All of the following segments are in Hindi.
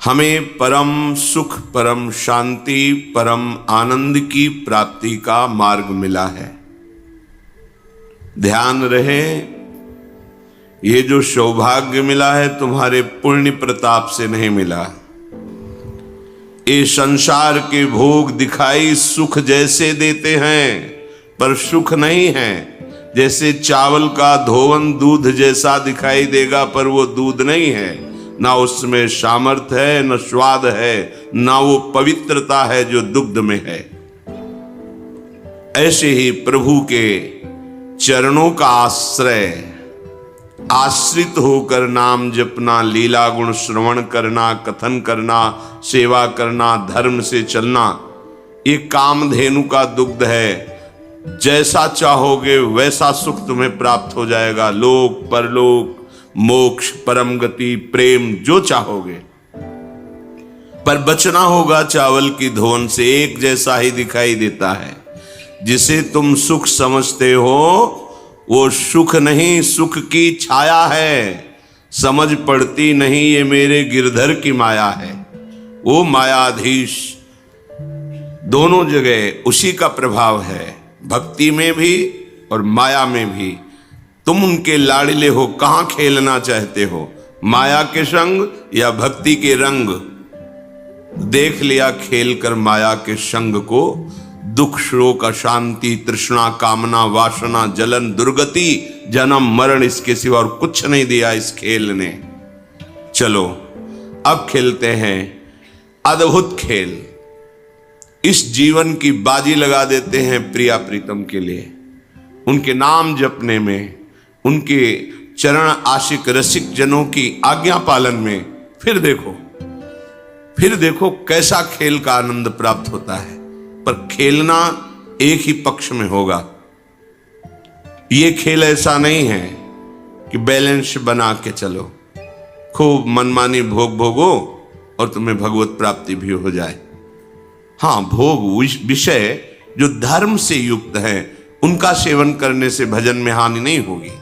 हमें परम सुख, परम शांति, परम आनंद की प्राप्ति का मार्ग मिला है। ध्यान रहे, ये जो सौभाग्य मिला है तुम्हारे पुण्य प्रताप से नहीं मिला। ये संसार के भोग दिखाई सुख जैसे देते हैं, पर सुख नहीं है। जैसे चावल का धोवन दूध जैसा दिखाई देगा, पर वो दूध नहीं है। ना उसमें सामर्थ्य है, न स्वाद है, ना वो पवित्रता है जो दुग्ध में है। ऐसे ही प्रभु के चरणों का आश्रय, आश्रित होकर नाम जपना, लीला गुण श्रवण करना, कथन करना, सेवा करना, धर्म से चलना, ये कामधेनु का दुग्ध है। जैसा चाहोगे वैसा सुख तुम्हें प्राप्त हो जाएगा। लोक परलोक, मोक्ष, परम गति, प्रेम, जो चाहोगे। पर बचना होगा चावल की धोन से। एक जैसा ही दिखाई देता है। जिसे तुम सुख समझते हो वो सुख नहीं, सुख की छाया है। समझ पड़ती नहीं ये मेरे गिरधर की माया है। वो मायाधीश दोनों जगह उसी का प्रभाव है, भक्ति में भी और माया में भी। तुम उनके लाड़िले हो, कहां खेलना चाहते हो, माया के संग या भक्ति के रंग। देख लिया खेल कर माया के संग को। दुख, शोक, अशांति, तृष्णा, कामना, वासना, जलन, दुर्गति, जन्म, मरण, इसके सिवा और कुछ नहीं दिया इस खेल ने। चलो अब खेलते हैं अद्भुत खेल। इस जीवन की बाजी लगा देते हैं प्रिया प्रीतम के लिए। उनके नाम जपने में, उनके चरण आशिक रसिक जनों की आज्ञा पालन में फिर देखो कैसा खेल का आनंद प्राप्त होता है। पर खेलना एक ही पक्ष में होगा। ये खेल ऐसा नहीं है कि बैलेंस बना के चलो, खूब मनमानी भोग भोगो और तुम्हें भगवत प्राप्ति भी हो जाए। हाँ, भोग विषय जो धर्म से युक्त है उनका सेवन करने से भजन में हानि नहीं होगी।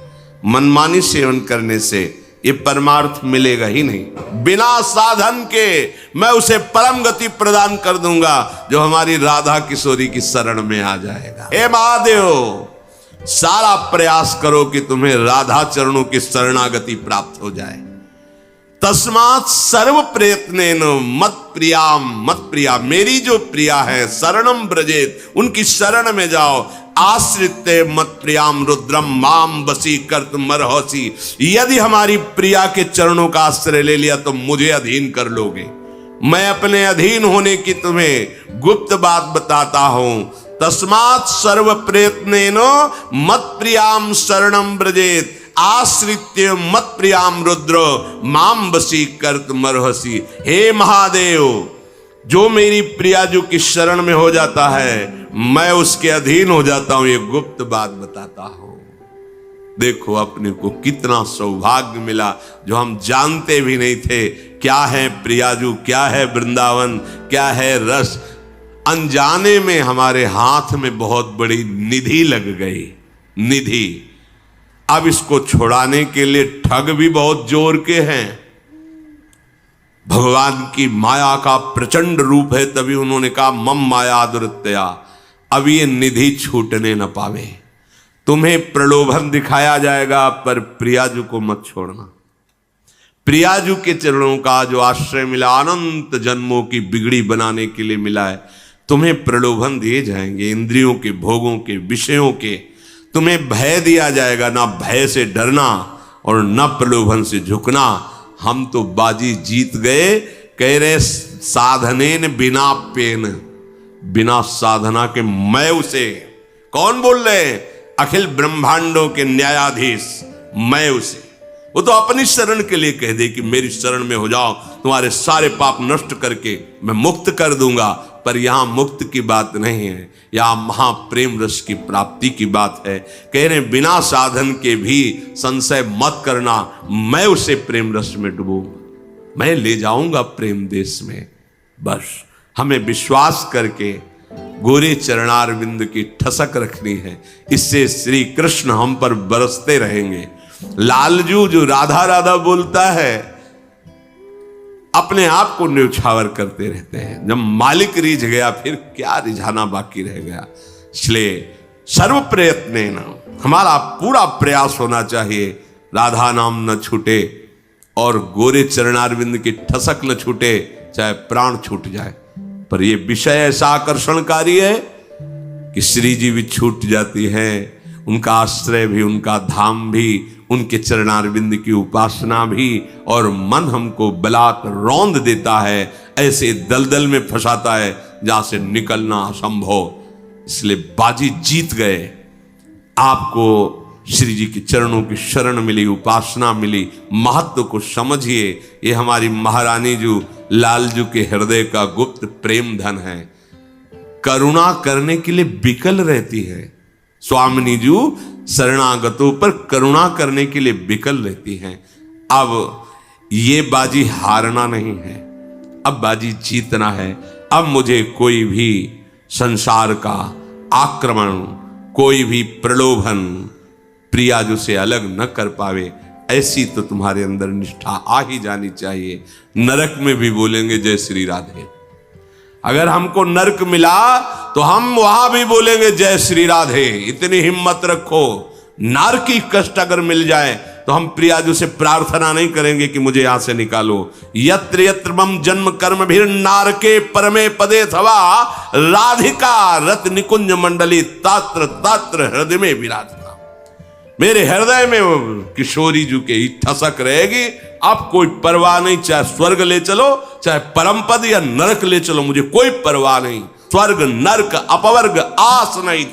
मनमानी सेवन करने से ये परमार्थ मिलेगा ही नहीं। बिना साधन के मैं उसे परम गति प्रदान कर दूंगा जो हमारी राधा किशोरी की शरण में आ जाएगा। हे महादेव, सारा प्रयास करो कि तुम्हें राधा चरणों की शरणागति प्राप्त हो जाए। तस्मात् सर्व प्रयत्नेन मत प्रिया, मेरी जो प्रिया है शरणम ब्रजेत, उनकी शरण में जाओ। आश्रित मत प्रियाम रुद्रम माम बसी कर्तुम अर्हसि। यदि हमारी प्रिया के चरणों का आश्रय ले लिया तो मुझे अधीन कर लोगे। मैं अपने अधीन होने की तुम्हें गुप्त बात बताता हूं। तस्मात् सर्व प्रयत्नेन मत प्रियाम शरणम ब्रजेत, आश्रित्य मत प्रियाम रुद्र माम बसी कर्तुम अर्हसि। हे महादेव, जो मेरी प्रियाजू की शरण में हो जाता है मैं उसके अधीन हो जाता हूं। ये गुप्त बात बताता हूं। देखो अपने को कितना सौभाग्य मिला जो हम जानते भी नहीं थे। क्या है प्रियाजू, क्या है वृंदावन, क्या है रस। अनजाने में हमारे हाथ में बहुत बड़ी निधि लग गई। निधि अब इसको छुड़ाने के लिए ठग भी बहुत जोर के हैं। भगवान की माया का प्रचंड रूप है, तभी उन्होंने कहा मम माया दुरत्या। अब ये निधि छूटने न पावे। तुम्हें प्रलोभन दिखाया जाएगा पर प्रियाजू को मत छोड़ना। प्रियाजू के चरणों का जो आश्रय मिला, अनंत जन्मों की बिगड़ी बनाने के लिए मिला है। तुम्हें प्रलोभन दिए जाएंगे, इंद्रियों के, भोगों के, विषयों के। तुम्हें भय दिया जाएगा, ना भय से डरना और न प्रलोभन से झुकना। हम तो बाजी जीत गए। कह रहे साधनेन बिना पेन, बिना साधना के मैं उसे। कौन बोल रहे? अखिल ब्रह्मांडों के न्यायाधीश मैं उसे। वो तो अपनी शरण के लिए कह दे कि मेरी शरण में हो जाओ, तुम्हारे सारे पाप नष्ट करके मैं मुक्त कर दूंगा। पर यहां मुक्त की बात नहीं है, यहां महाप्रेम रस की प्राप्ति की बात है। कह रहे बिना साधन के भी संशय मत करना, मैं उसे प्रेम रस में डुबूंगा, मैं ले जाऊंगा प्रेम देश में। बस हमें विश्वास करके गोरे चरणारविंद की ठसक रखनी है। इससे श्री कृष्ण हम पर बरसते रहेंगे। लालजू जो राधा राधा बोलता है अपने आप को न्यौछावर करते रहते हैं। जब मालिक रिझ गया फिर क्या रिझाना बाकी रह गया। इसलिए सर्व प्रयत्न हमारा पूरा प्रयास होना चाहिए राधा नाम न छूटे और गोरे चरणारविंद की ठसक न छूटे, चाहे प्राण छूट जाए। पर यह विषय ऐसा आकर्षणकारी है कि श्री जी भी छूट जाती है, उनका आश्रय भी, उनका धाम भी, उनके चरणारविंद की उपासना भी, और मन हमको बलात् रौंद देता है, ऐसे दलदल में फंसाता है जहां से निकलना असंभव। इसलिए बाजी जीत गए। आपको श्री जी के चरणों की शरण मिली, उपासना मिली, महत्व को समझिए। ये हमारी महारानी जी लालजू के हृदय का गुप्त प्रेम धन है। करुणा करने के लिए बिकल रहती है। स्वामिनी जी शरणागतों पर करुणा करने के लिए बिकल रहती हैं। अब ये बाजी हारना नहीं है, अब बाजी जीतना है। अब मुझे कोई भी संसार का आक्रमण, कोई भी प्रलोभन प्रियाजू से अलग न कर पावे। ऐसी तो तुम्हारे अंदर निष्ठा आ ही जानी चाहिए। नरक में भी बोलेंगे जय श्री राधे। अगर हमको नरक मिला तो हम वहां भी बोलेंगे जय श्री राधे। इतनी हिम्मत रखो। नारकी कष्ट अगर मिल जाए तो हम प्रियाजू से प्रार्थना नहीं करेंगे कि मुझे यहां से निकालो। यत्र यत्र मम जन्म कर्म भी नारके परमे पदे थवा राधिका रत निकुंज मंडली तात्र तात्र हृदय में विराजता। मेरे हृदय में किशोरी जी के ठसक रहेगी। अब कोई परवाह नहीं, चाहे स्वर्ग ले चलो, चाहे परम पद या नरक ले चलो, मुझे कोई परवाह नहीं। स्वर्ग नरक अपवर्ग आस नहीं,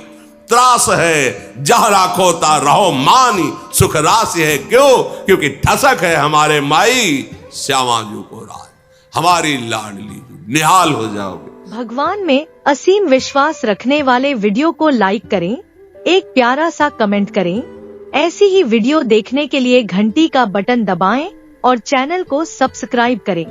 त्रास है जह राखो ता रहो मानी, सुख राशि है। क्यों? क्योंकि ठसक है हमारे माई श्यामा जी को राज, हमारी लाडली। निहाल हो जाओगे। भगवान में असीम विश्वास रखने वाले वीडियो को लाइक करें, एक प्यारा सा कमेंट करें। ऐसी ही वीडियो देखने के लिए घंटी का बटन दबाएं और चैनल को सब्सक्राइब करें।